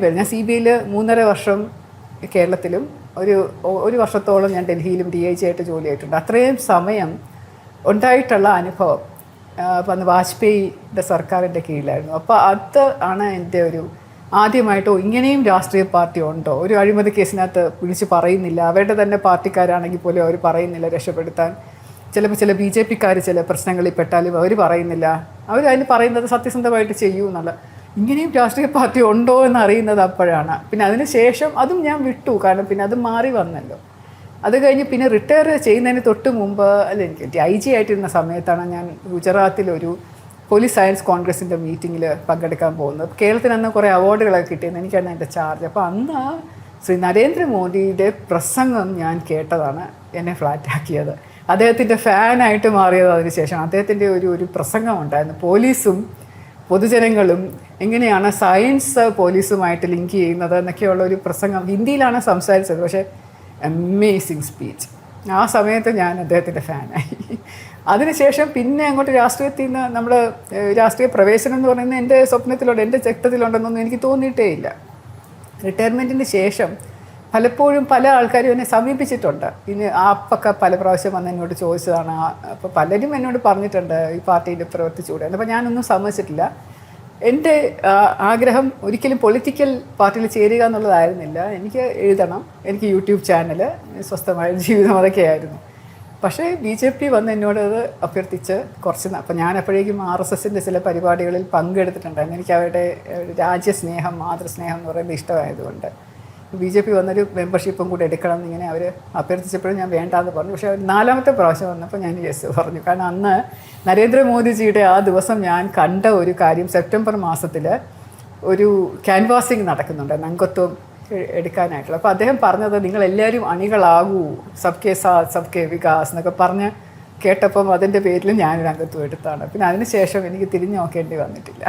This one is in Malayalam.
പേര്. ഞാൻ CBIയിൽ 3.5 വർഷം കേരളത്തിലും ഒരു വർഷത്തോളം ഞാൻ ഡൽഹിയിലും DIG ആയിട്ട് ജോലി ചെയ്തിട്ടുണ്ട്. അത്രയും സമയം ഉണ്ടായിട്ടുള്ള അനുഭവം അന്ന് വാജ്പേയിയുടെ സർക്കാരിൻ്റെ കീഴിലായിരുന്നു. അപ്പോൾ അത് ആണ് എൻ്റെ ഒരു ആദ്യമായിട്ടോ ഇങ്ങനെയും രാഷ്ട്രീയ പാർട്ടി ഉണ്ടോ, ഒരു അഴിമതി കേസിനകത്ത് വിളിച്ച് പറയുന്നില്ല, അവരുടെ തന്നെ പാർട്ടിക്കാരാണെങ്കിൽ പോലും അവർ പറയുന്നില്ല രക്ഷപ്പെടുത്താൻ. ചിലപ്പോൾ ചില BJPക്കാർ ചില പ്രശ്നങ്ങളിൽ പെട്ടാലും അവർ പറയുന്നില്ല, അതിന് പറയുന്നത് സത്യസന്ധമായിട്ട് ചെയ്യൂ എന്നുള്ള. ഇങ്ങനെയും രാഷ്ട്രീയ പാർട്ടി ഉണ്ടോ എന്ന് അറിയുന്നത് അപ്പോഴാണ്. പിന്നെ അതിന് ശേഷം അതും ഞാൻ വിട്ടു, കാരണം പിന്നെ അത് മാറി വന്നല്ലോ. അത് കഴിഞ്ഞ് പിന്നെ റിട്ടയർ ചെയ്യുന്നതിന് തൊട്ട് മുമ്പ് എനിക്ക് IG ആയിട്ടിരുന്ന സമയത്താണ് ഞാൻ ഗുജറാത്തിലൊരു പോലീസ് സയൻസ് കോൺഗ്രസിൻ്റെ മീറ്റിങ്ങിൽ പങ്കെടുക്കാൻ പോകുന്നത്. കേരളത്തിന് അന്ന് കുറേ അവാർഡുകളൊക്കെ കിട്ടിയെന്ന്, എനിക്കാണ് എൻ്റെ ചാർജ്. അപ്പോൾ അന്ന് ശ്രീ നരേന്ദ്രമോദിയുടെ പ്രസംഗം ഞാൻ കേട്ടതാണ് എന്നെ ഫ്ലാറ്റാക്കിയത്. അദ്ദേഹത്തിൻ്റെ ഫാനായിട്ട് മാറിയത് അതിനുശേഷം. അദ്ദേഹത്തിൻ്റെ ഒരു പ്രസംഗം ഉണ്ടായിരുന്നു, പോലീസും പൊതുജനങ്ങളും എങ്ങനെയാണ് സയൻസ് പോലീസുമായിട്ട് ലിങ്ക് ചെയ്യുന്നത് എന്നൊക്കെയുള്ള ഒരു പ്രസംഗം. ഹിന്ദിയിലാണ് സംസാരിച്ചത്, പക്ഷേ അമേസിങ് സ്പീച്ച്. ആ സമയത്ത് ഞാൻ അദ്ദേഹത്തിൻ്റെ ഫാനായി. അതിനുശേഷം പിന്നെ അങ്ങോട്ട് രാഷ്ട്രീയത്തിൽ നിന്ന് നമ്മൾ രാഷ്ട്രീയ പ്രവേശനം എന്ന് പറയുന്നത് എൻ്റെ സ്വപ്നത്തിലുണ്ട്, എൻ്റെ രക്തത്തിലുണ്ടെന്നൊന്നും എനിക്ക് തോന്നിയിട്ടേ ഇല്ല. റിട്ടയർമെൻറ്റിന് ശേഷം പലപ്പോഴും പല ആൾക്കാരും എന്നെ സമീപിച്ചിട്ടുണ്ട്. ഇനി ആപ്പൊക്കെ പല പ്രാവശ്യം വന്ന് എന്നോട് ചോദിച്ചതാണ്. അപ്പോൾ പലരും എന്നോട് പറഞ്ഞിട്ടുണ്ട് ഈ പാർട്ടിയിൽ പ്രവർത്തിച്ചുകൂടെ. അപ്പോൾ ഞാനൊന്നും സമ്മതിച്ചിട്ടില്ല. എൻ്റെ ആഗ്രഹം ഒരിക്കലും പൊളിറ്റിക്കൽ പാർട്ടിയിൽ ചേരുക എന്നുള്ളതായിരുന്നില്ല. എനിക്ക് എഴുതണം, എനിക്ക് യൂട്യൂബ് ചാനൽ, സ്വസ്ഥമായ ജീവിതം, അതൊക്കെയായിരുന്നു. പക്ഷേ BJP വന്ന് എന്നോട് അത് അഭ്യർത്ഥിച്ച് അപ്പോൾ ഞാൻ അപ്പോഴേക്കും RSSൻ്റെ ചില പരിപാടികളിൽ പങ്കെടുത്തിട്ടുണ്ടായിരുന്നു. എനിക്ക് അവരുടെ രാജ്യസ്നേഹം, മാതൃസ്നേഹം എന്ന് പറയുന്നത് ഇഷ്ടമായതുകൊണ്ട് BJP വന്നൊരു മെമ്പർഷിപ്പും കൂടി എടുക്കണം എന്നിങ്ങനെ അവർ അഭ്യർത്ഥിച്ചപ്പോഴും ഞാൻ വേണ്ടാന്ന് പറഞ്ഞു. പക്ഷേ 4ാമത്തെ പ്രാവശ്യം വന്നപ്പോൾ ഞാൻ യെസ് പറഞ്ഞു. കാരണം അന്ന് നരേന്ദ്രമോദിജിയുടെ ആ ദിവസം ഞാൻ കണ്ട ഒരു കാര്യം, സെപ്റ്റംബർ മാസത്തിൽ ഒരു ക്യാൻവാസിങ് നടക്കുന്നുണ്ട് അംഗത്വം എടുക്കാനായിട്ടുള്ള. അപ്പോൾ അദ്ദേഹം പറഞ്ഞത് നിങ്ങളെല്ലാവരും അണികളാകൂ, സബ്കെ സാത്ത് സബ്കെ വികാസ് എന്നൊക്കെ പറഞ്ഞ് കേട്ടപ്പം അതിൻ്റെ പേരിൽ ഞാനൊരു അംഗത്വം എടുത്താണ്. പിന്നെ അതിന് ശേഷം എനിക്ക് തിരിഞ്ഞു നോക്കേണ്ടി വന്നിട്ടില്ല.